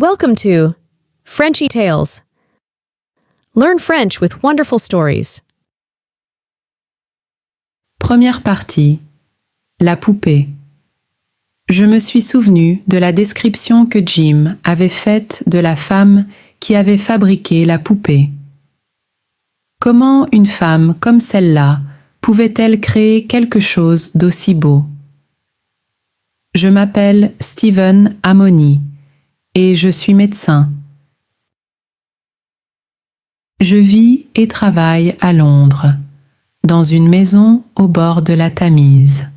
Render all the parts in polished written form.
Welcome to Frenchy Tales. Learn French with wonderful stories. Première partie. La poupée. Je me suis souvenu de la description que Jim avait faite de la femme qui avait fabriqué la poupée. Comment une femme comme celle-là pouvait-elle créer quelque chose d'aussi beau? Je m'appelle Stephen Amoni et je suis médecin. Je vis et travaille à Londres, dans une maison au bord de la Tamise.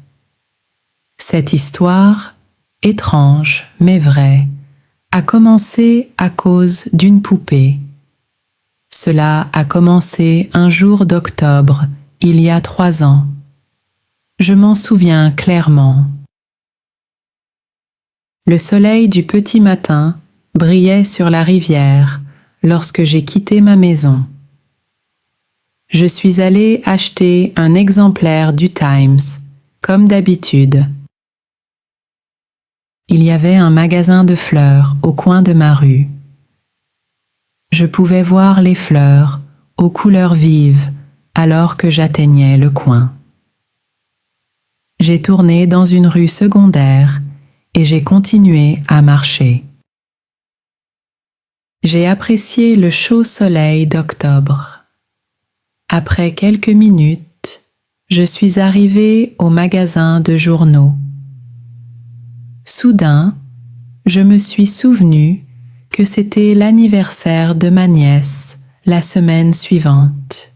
Cette histoire, étrange mais vraie, a commencé à cause d'une poupée. Cela a commencé un jour d'octobre, il y a 3 ans. Je m'en souviens clairement. Le soleil du petit matin brillait sur la rivière lorsque j'ai quitté ma maison. Je suis allée acheter un exemplaire du Times, comme d'habitude. Il y avait un magasin de fleurs au coin de ma rue. Je pouvais voir les fleurs aux couleurs vives alors que j'atteignais le coin. J'ai tourné dans une rue secondaire et j'ai continué à marcher. J'ai apprécié le chaud soleil d'octobre. Après quelques minutes, je suis arrivée au magasin de journaux. Soudain, je me suis souvenu que c'était l'anniversaire de ma nièce la semaine suivante.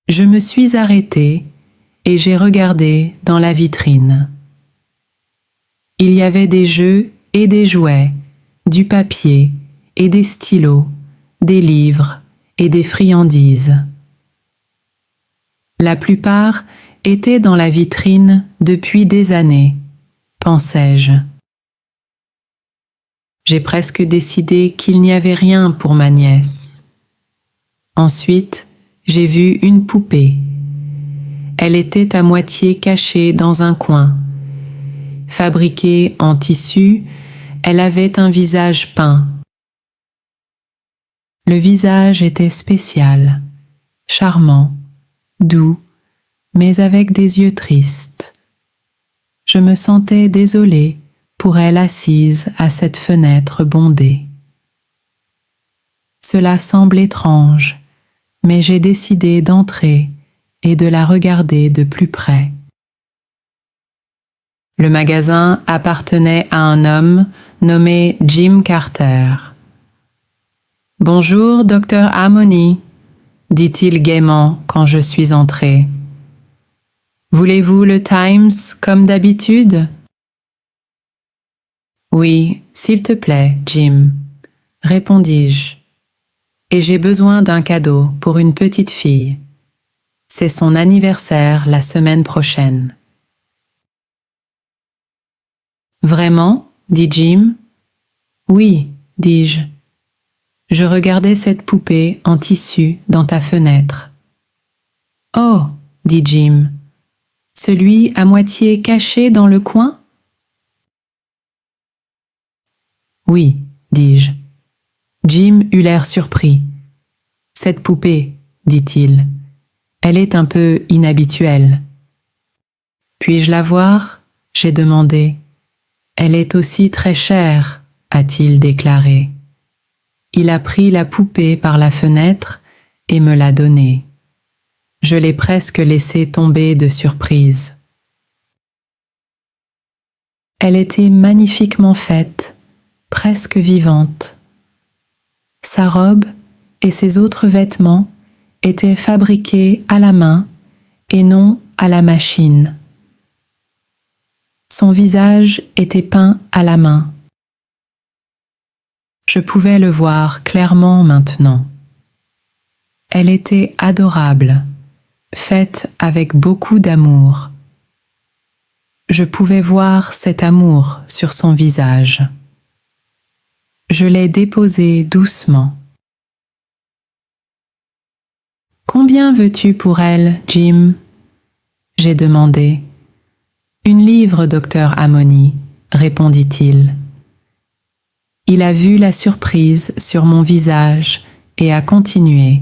Je me suis arrêtée et j'ai regardé dans la vitrine. Il y avait des jeux et des jouets, du papier et des stylos, des livres et des friandises. La plupart étaient dans la vitrine depuis des années, pensais-je. J'ai presque décidé qu'il n'y avait rien pour ma nièce. Ensuite, j'ai vu une poupée. Elle était à moitié cachée dans un coin. Fabriquée en tissu, elle avait un visage peint. Le visage était spécial, charmant, doux, mais avec des yeux tristes. Je me sentais désolée pour elle assise à cette fenêtre bondée. Cela semble étrange, mais j'ai décidé d'entrer et de la regarder de plus près. Le magasin appartenait à un homme nommé Jim Carter. « Bonjour, Dr. Amoni », dit-il gaiement quand je suis entrée. « Voulez-vous le Times comme d'habitude ?»« Oui, s'il te plaît, Jim, » répondis-je. « Et j'ai besoin d'un cadeau pour une petite fille. C'est son anniversaire la semaine prochaine. » « Vraiment ?» dit Jim. « Oui, dis-je. Je regardais cette poupée en tissu dans ta fenêtre. »« Oh !» dit Jim. « Celui à moitié caché dans le coin ?»« Oui, dis-je. » Jim eut l'air surpris. « Cette poupée, dit-il, elle est un peu inhabituelle. »« Puis-je la voir ?» j'ai demandé. « Elle est aussi très chère, » a-t-il déclaré. Il a pris la poupée par la fenêtre et me l'a donnée. Je l'ai presque laissée tomber de surprise. Elle était magnifiquement faite, presque vivante. Sa robe et ses autres vêtements étaient fabriqués à la main et non à la machine. Son visage était peint à la main. Je pouvais le voir clairement maintenant. Elle était adorable, faite avec beaucoup d'amour. Je pouvais voir cet amour sur son visage. Je l'ai déposée doucement. « Combien veux-tu pour elle, Jim ?» j'ai demandé. « 1 livre, docteur Amoni, » répondit-il. Il a vu la surprise sur mon visage et a continué.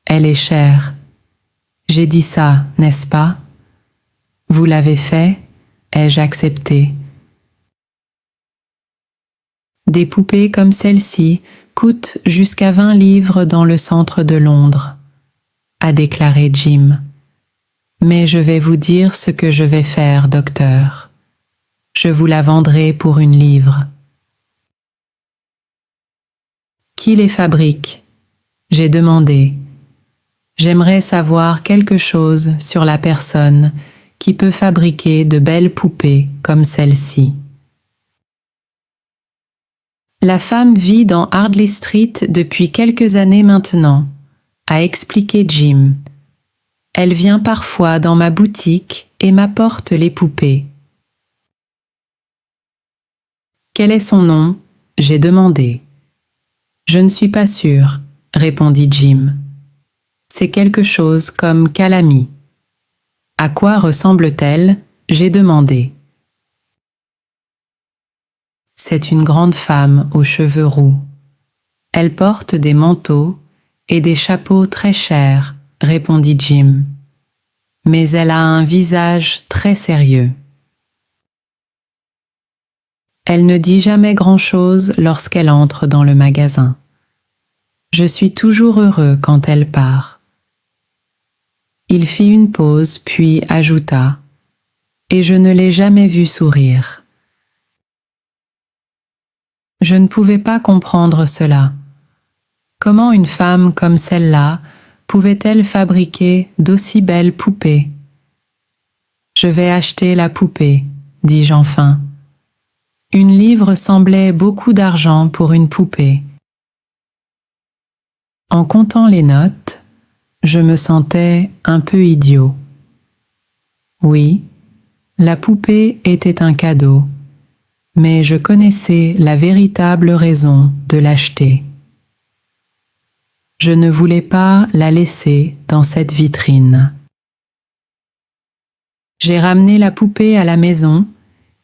Elle est chère. J'ai dit ça, n'est-ce pas? Vous l'avez fait, ai-je accepté. Des poupées comme celle-ci coûtent jusqu'à 20 livres dans le centre de Londres, a déclaré Jim. Mais je vais vous dire ce que je vais faire, docteur. Je vous la vendrai pour 1 livre. Qui les fabrique? J'ai demandé. J'aimerais savoir quelque chose sur la personne qui peut fabriquer de belles poupées comme celle-ci. La femme vit dans Ardley Street depuis quelques années maintenant, a expliqué Jim. Elle vient parfois dans ma boutique et m'apporte les poupées. Quel est son nom? J'ai demandé. Je ne suis pas sûre, répondit Jim. C'est quelque chose comme Calamy. À quoi ressemble-t-elle? J'ai demandé. C'est une grande femme aux cheveux roux. Elle porte des manteaux et des chapeaux très chers, répondit Jim. Mais elle a un visage très sérieux. Elle ne dit jamais grand-chose lorsqu'elle entre dans le magasin. Je suis toujours heureux quand elle part. Il fit une pause, puis ajouta « Et je ne l'ai jamais vue sourire. » Je ne pouvais pas comprendre cela. Comment une femme comme celle-là pouvait-elle fabriquer d'aussi belles poupées? Je vais acheter la poupée, dis-je enfin. 1 livre semblait beaucoup d'argent pour une poupée. En comptant les notes, je me sentais un peu idiot. Oui, la poupée était un cadeau, mais je connaissais la véritable raison de l'acheter. Je ne voulais pas la laisser dans cette vitrine. J'ai ramené la poupée à la maison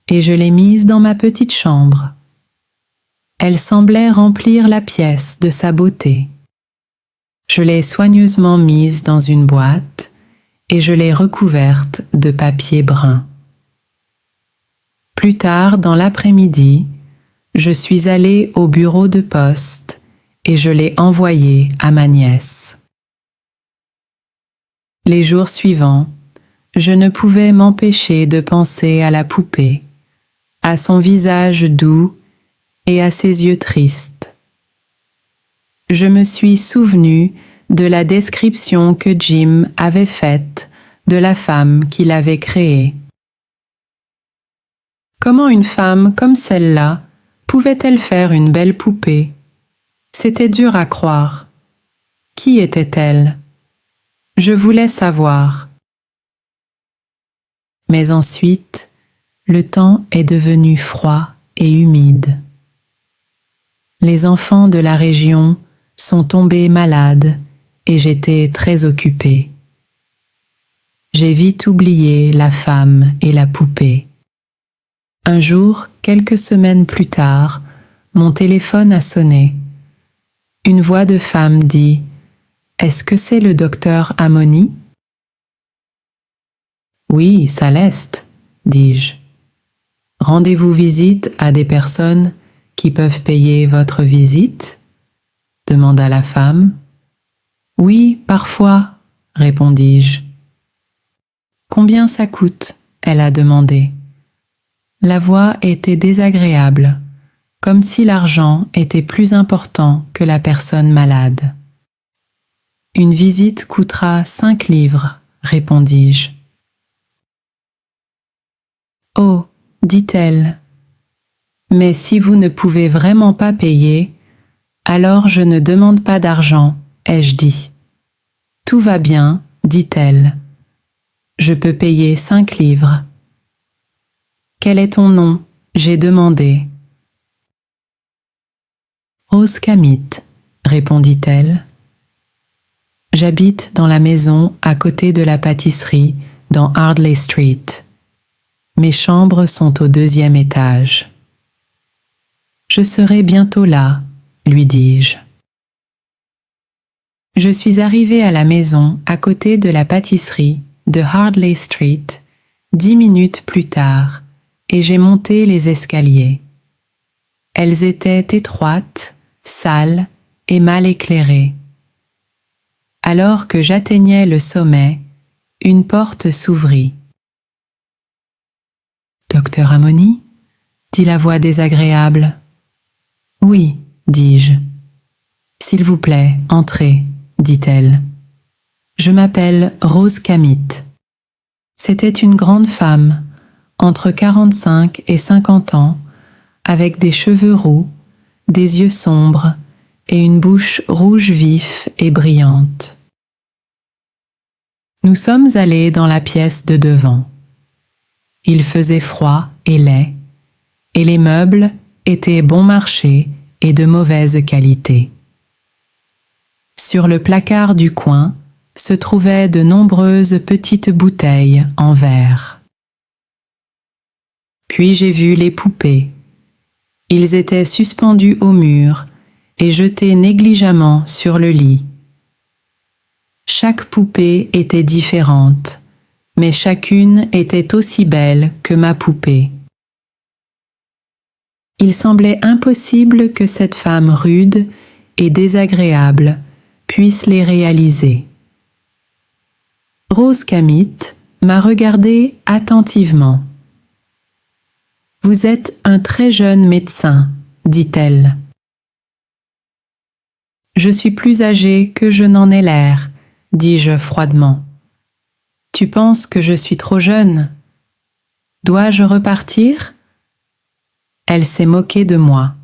et je l'ai mise dans ma petite chambre. Elle semblait remplir la pièce de sa beauté. Je l'ai soigneusement mise dans une boîte et je l'ai recouverte de papier brun. Plus tard, dans l'après-midi, je suis allée au bureau de poste et je l'ai envoyée à ma nièce. Les jours suivants, je ne pouvais m'empêcher de penser à la poupée, à son visage doux et à ses yeux tristes. Je me suis souvenu de la description que Jim avait faite de la femme qu'il avait créée. Comment une femme comme celle-là pouvait-elle faire une belle poupée? C'était dur à croire. Qui était-elle? Je voulais savoir. Mais ensuite, le temps est devenu froid et humide. Les enfants de la région sont tombés malades et j'étais très occupée. J'ai vite oublié la femme et la poupée. Un jour, quelques semaines plus tard, mon téléphone a sonné. Une voix de femme dit « Est-ce que c'est le docteur Amoni ?» « Oui, ça l'est, dis-je. Rendez-vous visite à des personnes qui peuvent payer votre visite ?» demanda la femme. « Oui, parfois, répondis-je. »« Combien ça coûte ?» elle a demandé. La voix était désagréable, comme si l'argent était plus important que la personne malade. « Une visite coûtera 5 livres, répondis-je. « Oh, dit-elle, mais si vous ne pouvez vraiment pas payer, alors je ne demande pas d'argent, ai-je dit. Tout va bien, dit-elle. Je peux payer 5 livres. Quel est ton nom? J'ai demandé. Rose Camit, répondit-elle. J'habite dans la maison à côté de la pâtisserie dans Ardley Street. Mes chambres sont au 2e étage. Je serai bientôt là, lui dis-je. Je suis arrivée à la maison à côté de la pâtisserie de Harley Street 10 minutes plus tard et j'ai monté les escaliers. Elles étaient étroites, sales et mal éclairées. Alors que j'atteignais le sommet, une porte s'ouvrit. « Docteur Amoni ?» dit la voix désagréable. « Oui, dis-je. »« S'il vous plaît, entrez, » dit-elle. « Je m'appelle Rose Camit. » C'était une grande femme, entre 45 et 50 ans, avec des cheveux roux, des yeux sombres et une bouche rouge vif et brillante. Nous sommes allés dans la pièce de devant. Il faisait froid et laid, et les meubles étaient bon marché et de mauvaise qualité. Sur le placard du coin se trouvaient de nombreuses petites bouteilles en verre. Puis j'ai vu les poupées. Ils étaient suspendus au mur et jetés négligemment sur le lit. Chaque poupée était différente, mais chacune était aussi belle que ma poupée. Il semblait impossible que cette femme rude et désagréable puisse les réaliser. Rose Camit m'a regardé attentivement. « Vous êtes un très jeune médecin, » dit-elle. « Je suis plus âgée que je n'en ai l'air, » dis-je froidement. « Tu penses que je suis trop jeune? Dois-je repartir ?» Elle s'est moquée de moi.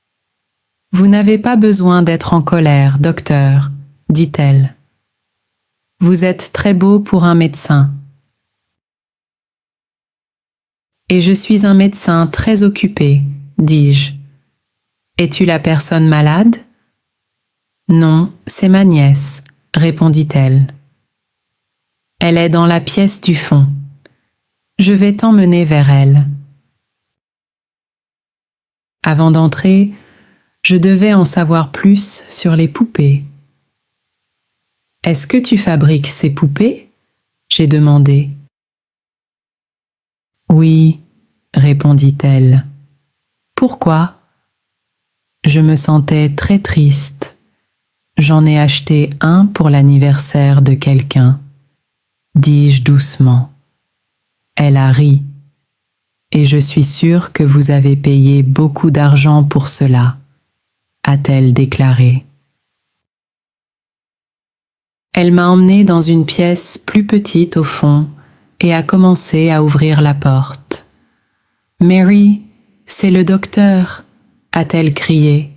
« Vous n'avez pas besoin d'être en colère, docteur, » dit-elle. « Vous êtes très beau pour un médecin. » « Et je suis un médecin très occupé, » dis-je. « Es-tu la personne malade? »« Non, c'est ma nièce, » répondit-elle. « Elle est dans la pièce du fond. Je vais t'emmener vers elle. » Avant d'entrer, je devais en savoir plus sur les poupées. « Est-ce que tu fabriques ces poupées ?» j'ai demandé. « Oui, » répondit-elle. « Pourquoi ? » Je me sentais très triste. J'en ai acheté un pour l'anniversaire de quelqu'un, dis-je doucement. Elle a ri. Et je suis sûre que vous avez payé beaucoup d'argent pour cela, a-t-elle déclaré. Elle m'a emmenée dans une pièce plus petite au fond et a commencé à ouvrir la porte. « Mary, c'est le docteur !» a-t-elle crié.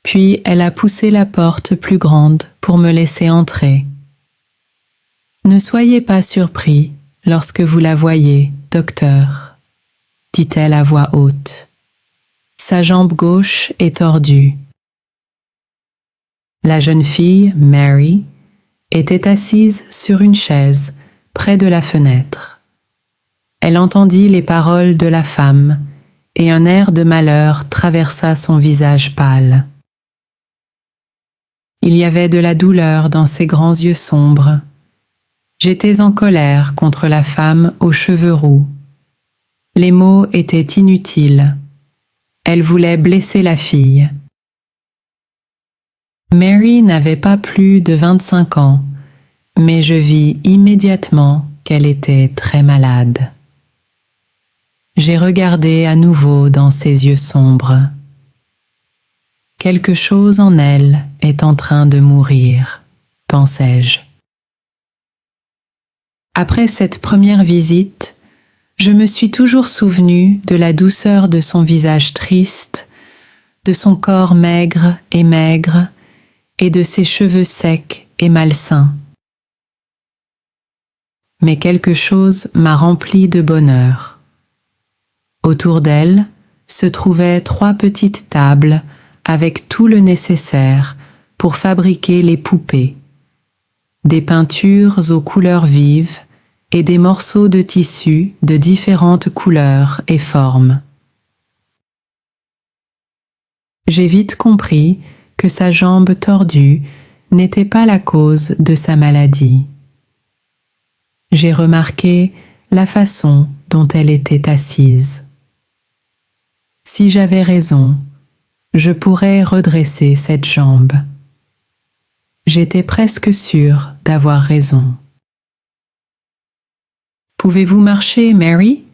Puis elle a poussé la porte plus grande pour me laisser entrer. « Ne soyez pas surpris lorsque vous la voyez, docteur, » dit-elle à voix haute. Sa jambe gauche est tordue. La jeune fille, Mary, était assise sur une chaise près de la fenêtre. Elle entendit les paroles de la femme et un air de malheur traversa son visage pâle. Il y avait de la douleur dans ses grands yeux sombres. J'étais en colère contre la femme aux cheveux roux. Les mots étaient inutiles. Elle voulait blesser la fille. Mary n'avait pas plus de 25 ans, mais je vis immédiatement qu'elle était très malade. J'ai regardé à nouveau dans ses yeux sombres. Quelque chose en elle est en train de mourir, pensai-je. Après cette première visite, je me suis toujours souvenu de la douceur de son visage triste, de son corps maigre et de ses cheveux secs et malsains. Mais quelque chose m'a rempli de bonheur. Autour d'elle se trouvaient 3 petites tables avec tout le nécessaire pour fabriquer les poupées. Des peintures aux couleurs vives et des morceaux de tissu de différentes couleurs et formes. J'ai vite compris que sa jambe tordue n'était pas la cause de sa maladie. J'ai remarqué la façon dont elle était assise. Si j'avais raison, je pourrais redresser cette jambe. J'étais presque sûre d'avoir raison. « Pouvez-vous marcher, Mary ?»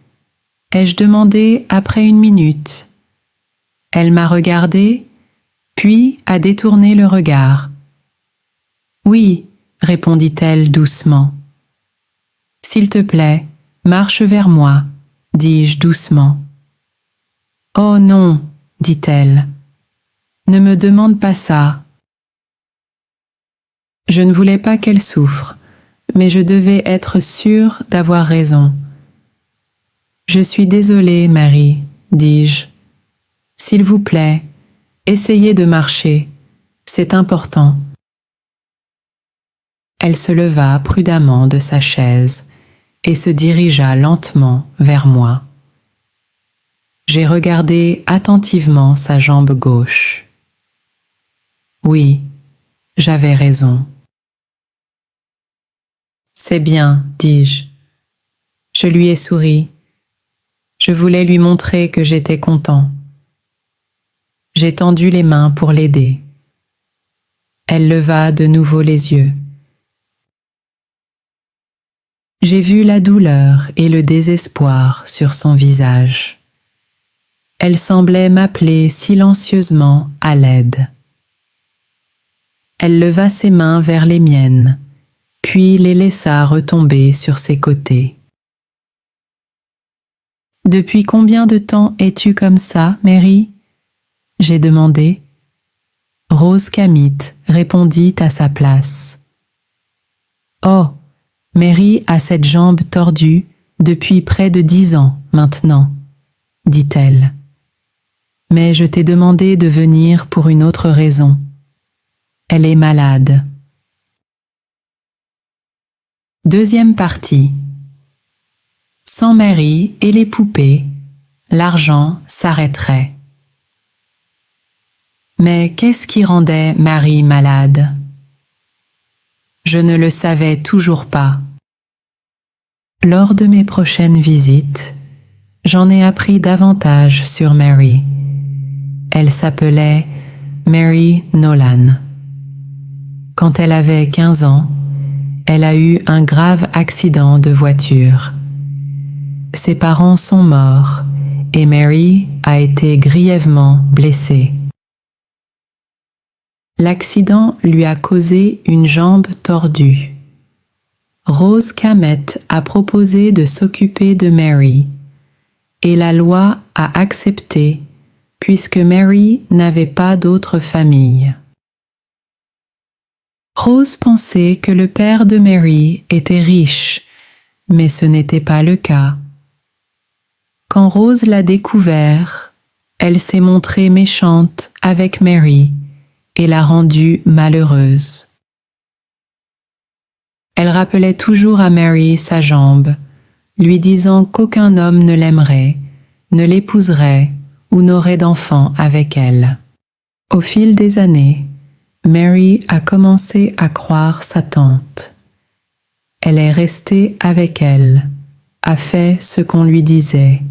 ai-je demandé après une minute. Elle m'a regardé, puis a détourné le regard. « Oui, » répondit-elle doucement. « S'il te plaît, marche vers moi, » dis-je doucement. « Oh non, » dit-elle. « Ne me demande pas ça. » Je ne voulais pas qu'elle souffre, mais je devais être sûre d'avoir raison. « Je suis désolée, Mary, » dis-je. « S'il vous plaît, essayez de marcher, c'est important. » Elle se leva prudemment de sa chaise et se dirigea lentement vers moi. J'ai regardé attentivement sa jambe gauche. Oui, j'avais raison. « C'est bien, » dis-je. Je lui ai souri. Je voulais lui montrer que j'étais content. J'ai tendu les mains pour l'aider. Elle leva de nouveau les yeux. J'ai vu la douleur et le désespoir sur son visage. Elle semblait m'appeler silencieusement à l'aide. Elle leva ses mains vers les miennes, puis les laissa retomber sur ses côtés. « Depuis combien de temps es-tu comme ça, Mary ?» j'ai demandé. Rose Camit répondit à sa place. « Oh, Mary a cette jambe tordue depuis près de 10 ans maintenant, » dit-elle. « Mais je t'ai demandé de venir pour une autre raison. Elle est malade. » Deuxième partie. Sans Mary et les poupées, l'argent s'arrêterait. Mais qu'est-ce qui rendait Mary malade? Je ne le savais toujours pas. Lors de mes prochaines visites, j'en ai appris davantage sur Mary. Elle s'appelait Mary Nolan. Quand elle avait 15 ans, elle a eu un grave accident de voiture. Ses parents sont morts et Mary a été grièvement blessée. L'accident lui a causé une jambe tordue. Rose Camet a proposé de s'occuper de Mary et la loi a accepté puisque Mary n'avait pas d'autre famille. Rose pensait que le père de Mary était riche, mais ce n'était pas le cas. Quand Rose l'a découvert, elle s'est montrée méchante avec Mary et l'a rendue malheureuse. Elle rappelait toujours à Mary sa jambe, lui disant qu'aucun homme ne l'aimerait, ne l'épouserait ou n'aurait d'enfant avec elle. Au fil des années, Mary a commencé à croire sa tante. Elle est restée avec elle, a fait ce qu'on lui disait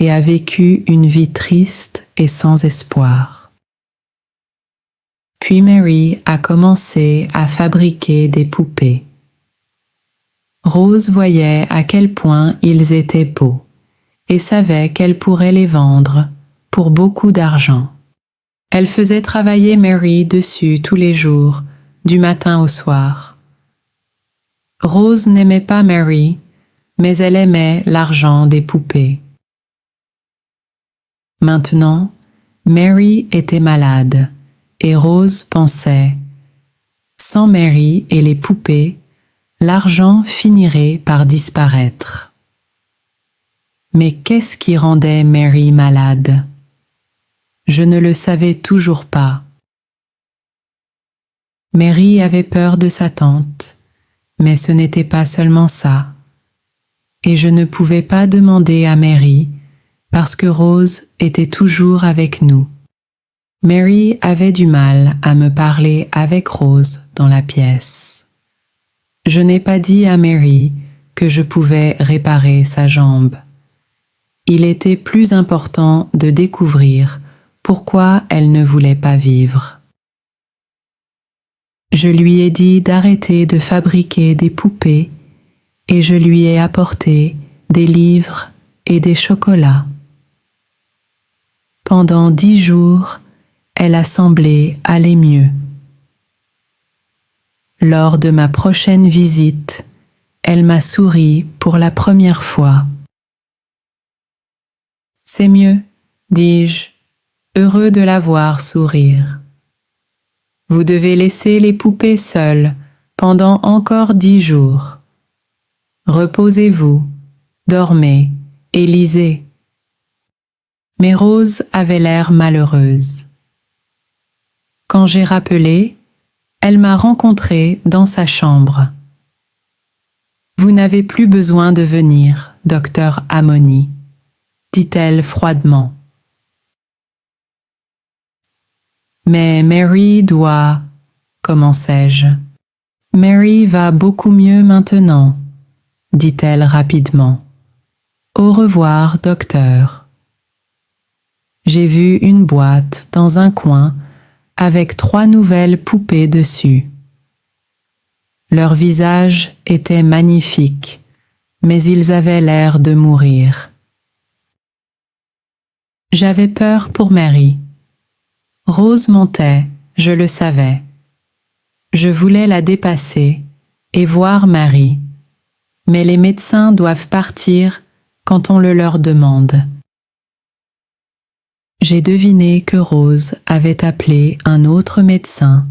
et a vécu une vie triste et sans espoir. Puis Mary a commencé à fabriquer des poupées. Rose voyait à quel point ils étaient beaux et savait qu'elle pourrait les vendre pour beaucoup d'argent. Elle faisait travailler Mary dessus tous les jours, du matin au soir. Rose n'aimait pas Mary, mais elle aimait l'argent des poupées. Maintenant, Mary était malade et Rose pensait « Sans Mary et les poupées, l'argent finirait par disparaître. » Mais qu'est-ce qui rendait Mary malade? Je ne le savais toujours pas. Mary avait peur de sa tante, mais ce n'était pas seulement ça. Et je ne pouvais pas demander à Mary parce que Rose était toujours avec nous. Mary avait du mal à me parler avec Rose dans la pièce. Je n'ai pas dit à Mary que je pouvais réparer sa jambe. Il était plus important de découvrir pourquoi elle ne voulait pas vivre. Je lui ai dit d'arrêter de fabriquer des poupées et je lui ai apporté des livres et des chocolats. Pendant 10 jours, elle a semblé aller mieux. Lors de ma prochaine visite, elle m'a souri pour la première fois. « C'est mieux, dis-je, heureux de la voir sourire. Vous devez laisser les poupées seules pendant encore 10 jours. Reposez-vous, dormez et lisez. » Mais Rose avait l'air malheureuse. Quand j'ai rappelé, elle m'a rencontrée dans sa chambre. « Vous n'avez plus besoin de venir, docteur Amoni, » dit-elle froidement. « Mais Mary doit... » commençai-je. « Mary va beaucoup mieux maintenant, » dit-elle rapidement. « Au revoir, docteur. » J'ai vu une boîte dans un coin avec 3 nouvelles poupées dessus. Leurs visages étaient magnifiques, mais ils avaient l'air de mourir. J'avais peur pour Mary. Rose montait, je le savais. Je voulais la dépasser et voir Mary, mais les médecins doivent partir quand on le leur demande. J'ai deviné que Rose avait appelé un autre médecin,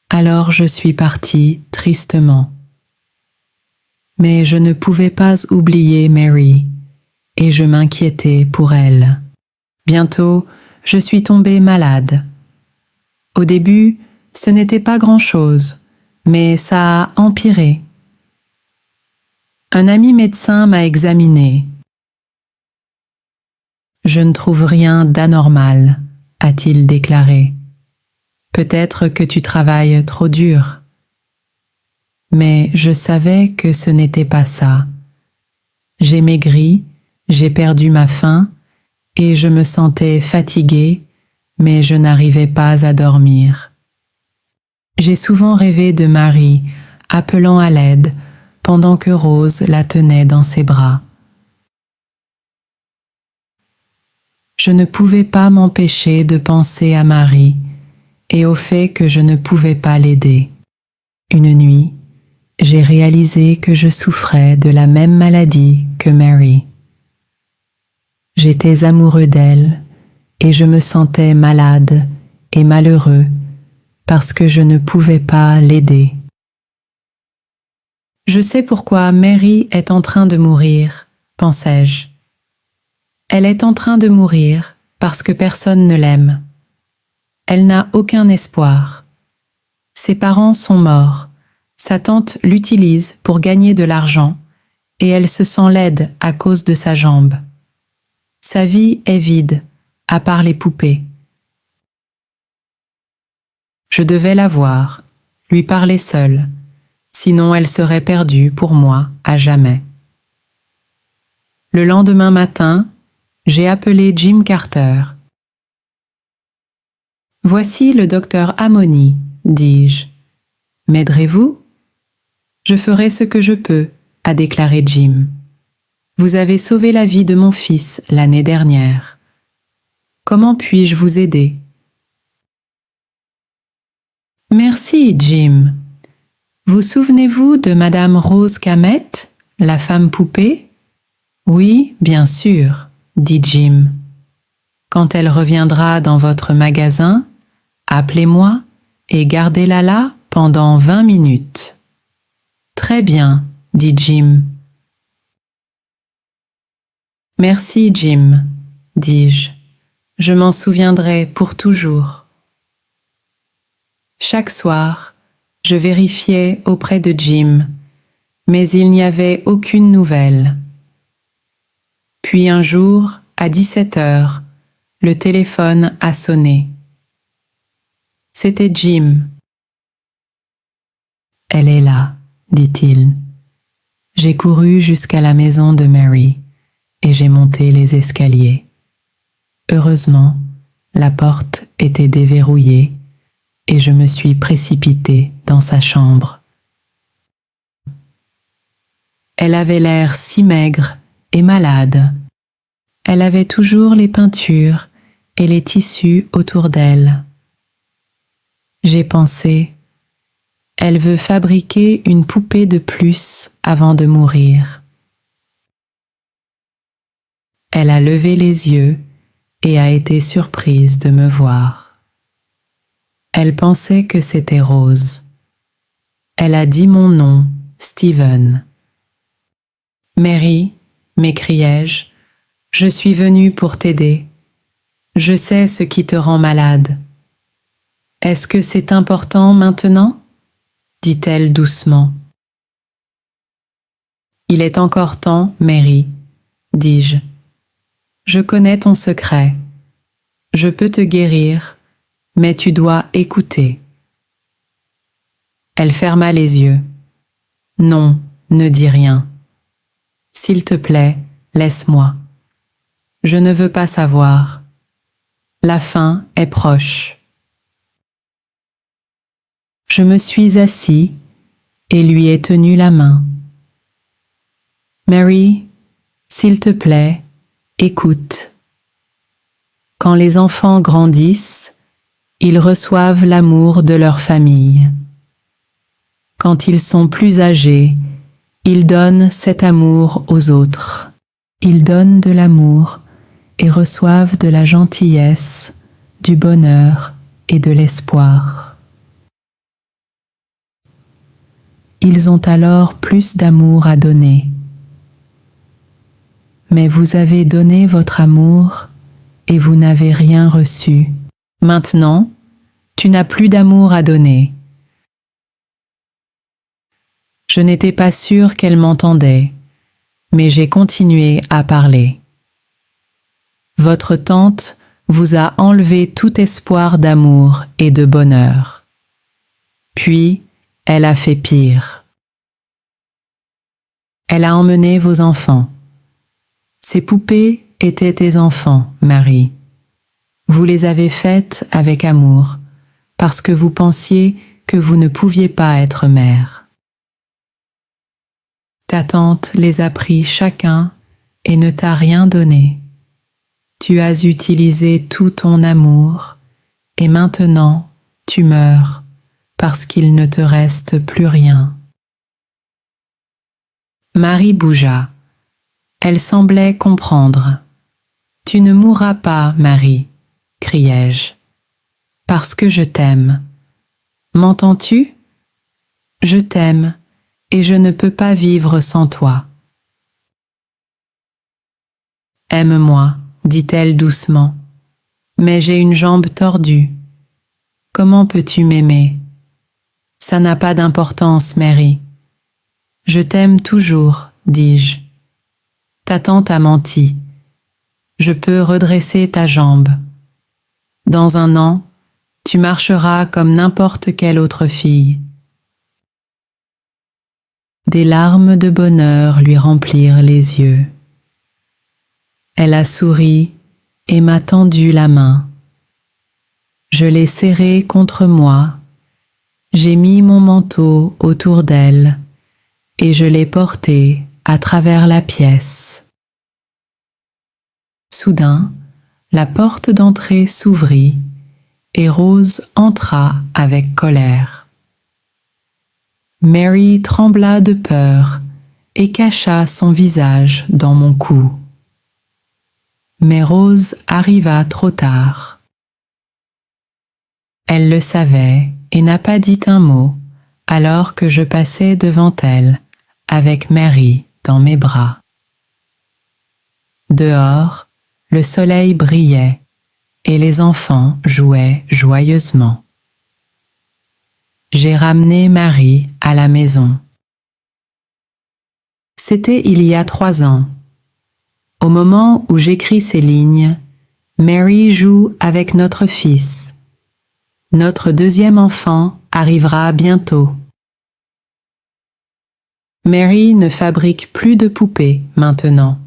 alors je suis partie tristement. Mais je ne pouvais pas oublier Mary, et je m'inquiétais pour elle. Bientôt, je suis tombée malade. Au début, ce n'était pas grand-chose, mais ça a empiré. Un ami médecin m'a examinée. « Je ne trouve rien d'anormal, » a-t-il déclaré. « Peut-être que tu travailles trop dur. » Mais je savais que ce n'était pas ça. J'ai maigri, j'ai perdu ma faim et je me sentais fatiguée, mais je n'arrivais pas à dormir. J'ai souvent rêvé de Mary appelant à l'aide pendant que Rose la tenait dans ses bras. Je ne pouvais pas m'empêcher de penser à Mary et au fait que je ne pouvais pas l'aider. Une nuit, j'ai réalisé que je souffrais de la même maladie que Mary. J'étais amoureux d'elle et je me sentais malade et malheureux parce que je ne pouvais pas l'aider. Je sais pourquoi Mary est en train de mourir, pensai-je. Elle est en train de mourir parce que personne ne l'aime. Elle n'a aucun espoir. Ses parents sont morts. Sa tante l'utilise pour gagner de l'argent et elle se sent laide à cause de sa jambe. Sa vie est vide, à part les poupées. Je devais la voir, lui parler seule, sinon elle serait perdue pour moi à jamais. Le lendemain matin, j'ai appelé Jim Carter. « Voici le docteur Amoni, dis-je. M'aiderez-vous ? » « Je ferai ce que je peux, » a déclaré Jim. « Vous avez sauvé la vie de mon fils l'année dernière. Comment puis-je vous aider ? » « Merci, Jim. Vous souvenez-vous de Madame Rose Camet, la femme poupée ? » « Oui, bien sûr, » dit Jim. « Quand elle reviendra dans votre magasin, appelez-moi et gardez-la là pendant 20 minutes. » « Très bien, » dit Jim. « Merci, Jim, » dis-je. « Je m'en souviendrai pour toujours. » Chaque soir, je vérifiais auprès de Jim, mais il n'y avait aucune nouvelle. Puis un jour, à 17 heures, le téléphone a sonné. C'était Jim. Elle est là, dit-il. J'ai couru jusqu'à la maison de Mary et j'ai monté les escaliers. Heureusement, la porte était déverrouillée et je me suis précipitée dans sa chambre. Elle avait l'air si maigre et malade. Elle avait toujours les peintures et les tissus autour d'elle. J'ai pensé, elle veut fabriquer une poupée de plus avant de mourir. Elle a levé les yeux et a été surprise de me voir. Elle pensait que c'était Rose. Elle a dit mon nom, Steven. « Mary, m'écriai-je, je suis venue pour t'aider. Je sais ce qui te rend malade. Est-ce que c'est important maintenant ? Dit-elle doucement. Il est encore temps, Mary, dis-je. Je connais ton secret. Je peux te guérir, mais tu dois écouter. Elle ferma les yeux. Non, ne dis rien. S'il te plaît, laisse-moi. Je ne veux pas savoir. La fin est proche. Je me suis assis et lui ai tenu la main. Mary, s'il te plaît, écoute. Quand les enfants grandissent, ils reçoivent l'amour de leur famille. Quand ils sont plus âgés, ils donnent cet amour aux autres. Ils donnent de l'amour et reçoivent de la gentillesse, du bonheur et de l'espoir. Ils ont alors plus d'amour à donner. Mais vous avez donné votre amour et vous n'avez rien reçu. Maintenant, tu n'as plus d'amour à donner. Je n'étais pas sûre qu'elle m'entendait, mais j'ai continué à parler. Votre tante vous a enlevé tout espoir d'amour et de bonheur. Puis, elle a fait pire. Elle a emmené vos enfants. Ces poupées étaient tes enfants, Marie. Vous les avez faites avec amour, parce que vous pensiez que vous ne pouviez pas être mère. Ta tante les a pris chacun et ne t'a rien donné. Tu as utilisé tout ton amour et maintenant tu meurs parce qu'il ne te reste plus rien. Marie bougea. Elle semblait comprendre. « Tu ne mourras pas, Marie, » criai-je, « parce que je t'aime. M'entends-tu ? Je t'aime et je ne peux pas vivre sans toi. » « Aime-moi, » dit-elle doucement, « mais j'ai une jambe tordue. Comment peux-tu m'aimer ? Ça n'a pas d'importance, Mary. Je t'aime toujours, dis-je. Ta tante a menti. Je peux redresser ta jambe. Dans 1 an, tu marcheras comme n'importe quelle autre fille. » Des larmes de bonheur lui remplirent les yeux. Elle a souri et m'a tendu la main. Je l'ai serrée contre moi, j'ai mis mon manteau autour d'elle et je l'ai portée à travers la pièce. Soudain, la porte d'entrée s'ouvrit et Rose entra avec colère. Mary trembla de peur et cacha son visage dans mon cou. Mais Rose arriva trop tard. Elle le savait et n'a pas dit un mot alors que je passais devant elle avec Mary dans mes bras. Dehors, le soleil brillait et les enfants jouaient joyeusement. J'ai ramené Mary à la maison. C'était il y a 3 ans. Au moment où j'écris ces lignes, Mary joue avec notre fils. Notre deuxième enfant arrivera bientôt. Mary ne fabrique plus de poupées maintenant.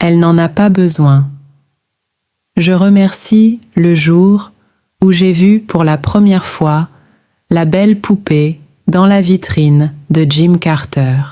Elle n'en a pas besoin. Je remercie le jour où j'ai vu pour la première fois la belle poupée dans la vitrine de Jim Carter.